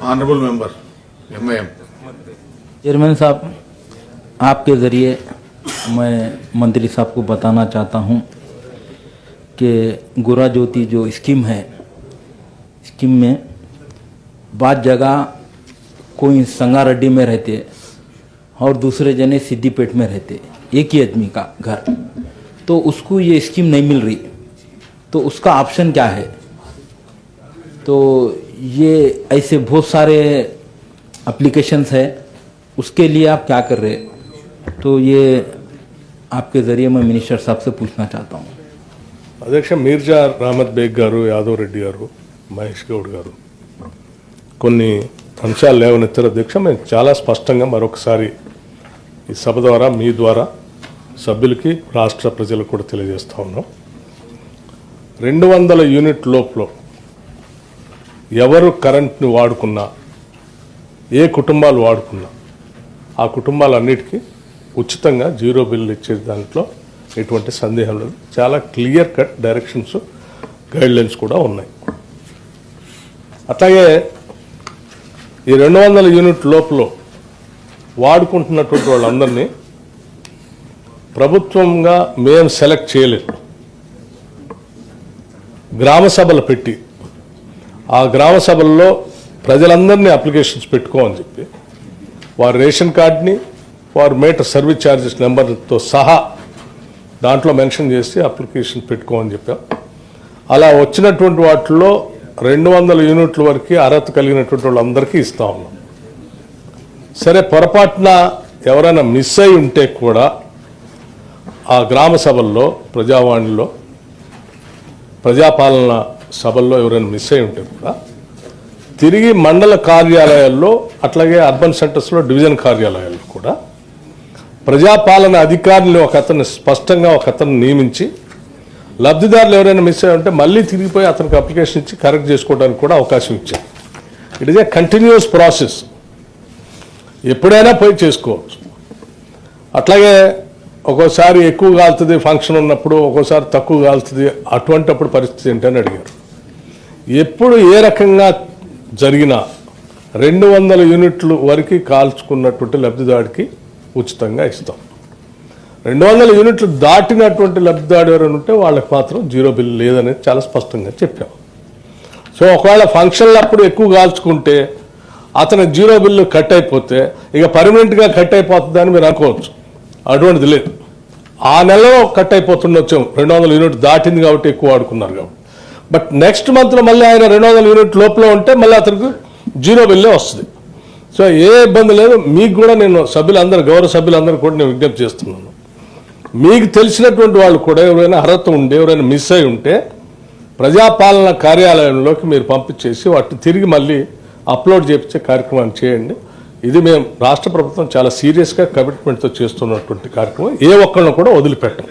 Honourable member MIM। Chairman साहब, आपके ज़रिए मैं मंत्री साहब को बताना चाहता हूं कि गोरा ज्योति जो स्कीम है, स्कीम में बाद जगह कोई संगारेड्डी में रहते और दूसरे जने सिद्दीपेट में रहते, एक ही आदमी का घर, तो उसको ये स्कीम नहीं मिल रही, तो उसका ऑप्शन क्या है? तो ये ऐसे बहुत सारे एप्लीकेशंस है, उसके लिए आप क्या कर रहे हैं? तो ये आपके ज़रिए मैं मिनिस्टर साहब से पूछना चाहता हूँ। అధ్యక్ష మీర్జా రామత్ బేగ్ గారు, యాదవ్ రెడ్డి గారు, మహేష్ గౌడ్ గారు కొన్ని అంశాలు లేవనెత్తారు అధ్యక్ష. మేము చాలా స్పష్టంగా మరొకసారి ఈ సభ ద్వారా మీ ద్వారా సభ్యులకి రాష్ట్ర ప్రజలకు కూడా తెలియజేస్తా ఉన్నాం. 200 యూనిట్ లోపల ఎవరు కరెంట్ని వాడుకున్నా, ఏ కుటుంబాలు వాడుకున్నా ఆ కుటుంబాలన్నిటికీ ఉచితంగా జీరో బిల్లు ఇచ్చే దాంట్లో ఎటువంటి సందేహం లేదు. చాలా క్లియర్ కట్ డైరెక్షన్స్, గైడ్లైన్స్ కూడా ఉన్నాయి. అట్లాగే ఈ 200 యూనిట్ లోపల వాడుకుంటున్నటువంటి వాళ్ళందరినీ ప్రభుత్వంగా మేము సెలెక్ట్ చేయలేదు. గ్రామ సభలు పెట్టి ఆ గ్రామ సభల్లో ప్రజలందరినీ అప్లికేషన్స్ పెట్టుకోమని చెప్పి వారి రేషన్ కార్డ్ని, వారి మీటర్ సర్వీస్ ఛార్జెస్ నెంబర్తో సహా దాంట్లో మెన్షన్ చేసి అప్లికేషన్ పెట్టుకోమని చెప్పాం. అలా వచ్చినటువంటి వాటిల్లో 200 యూనిట్ల వరకు అర్హత కలిగినటువంటి వాళ్ళందరికీ ఇస్తా ఉన్నాం. సరే, పొరపాటున ఎవరైనా మిస్ అయి ఉంటే కూడా ఆ గ్రామ సభల్లో, ప్రజావాణిలో, ప్రజాపాలన సభల్లో ఎవరైనా మిస్ అయి ఉంటే కూడా తిరిగి మండల కార్యాలయాల్లో, అట్లాగే అర్బన్ సెంటర్స్లో, డివిజన్ కార్యాలయాల్లో కూడా ప్రజాపాలన అధికారులు స్పష్టంగా ఒక అతను నియమించి లబ్ధిదారులు ఎవరైనా మిస్ అయ్యి ఉంటే మళ్ళీ తిరిగిపోయి అతనికి అప్లికేషన్ ఇచ్చి కరెక్ట్ చేసుకోవడానికి కూడా అవకాశం ఇచ్చారు. It is a continuous process, ఎప్పుడైనా పోయి చేసుకోవచ్చు. అట్లాగే ఒక్కోసారి ఎక్కువ కాలుతుంది ఫంక్షన్ ఉన్నప్పుడు, ఒక్కోసారి తక్కువ కాలుతుంది, అటువంటిప్పుడు పరిస్థితి ఏంటని అడిగారు. ఎప్పుడు ఏ రకంగా జరిగినా 200 యూనిట్లు వరకు కాల్చుకున్నటువంటి లబ్ధిదారుడికి ఉచితంగా ఇస్తాం. 200 యూనిట్లు దాటినటువంటి లబ్ధిదారు ఎవరైనా ఉంటే వాళ్ళకి మాత్రం జీరో బిల్ లేదనేది చాలా స్పష్టంగా చెప్పాం. సో ఒకవేళ ఫంక్షన్లు అప్పుడు ఎక్కువ కాల్చుకుంటే అతని జీరో బిల్లు కట్ అయిపోతే ఇక పర్మనెంట్గా కట్ అయిపోతుందని మీరు అనుకోవచ్చు. అటువంటిది లేదు. ఆ నెలలో కట్ అయిపోతుండొచ్చు, 200 యూనిట్ దాటింది కాబట్టి ఎక్కువ వాడుకున్నారు కాబట్టి. బట్ నెక్స్ట్ మంత్లో మళ్ళీ ఆయన 200 యూనిట్ లోపల ఉంటే మళ్ళీ అతనికి జీరో బిల్లే వస్తుంది. సో ఏ ఇబ్బంది లేదు. మీకు కూడా నేను సభ్యులందరూ, గౌరవ సభ్యులందరూ కూడా నేను విజ్ఞప్తి చేస్తున్నాను, మీకు తెలిసినటువంటి వాళ్ళు కూడా ఎవరైనా అర్హత ఉండి ఎవరైనా మిస్ అయి ఉంటే ప్రజాపాలన కార్యాలయంలోకి మీరు పంపించేసి వాటిని తిరిగి మళ్ళీ అప్లోడ్ చేయించే కార్యక్రమాన్ని చేయండి. ఇది మేము రాష్ట్ర ప్రభుత్వం చాలా సీరియస్గా కమిట్మెంట్తో చేస్తున్నటువంటి కార్యక్రమం. ఏ ఒక్కళ్ళను కూడా వదిలిపెట్టం.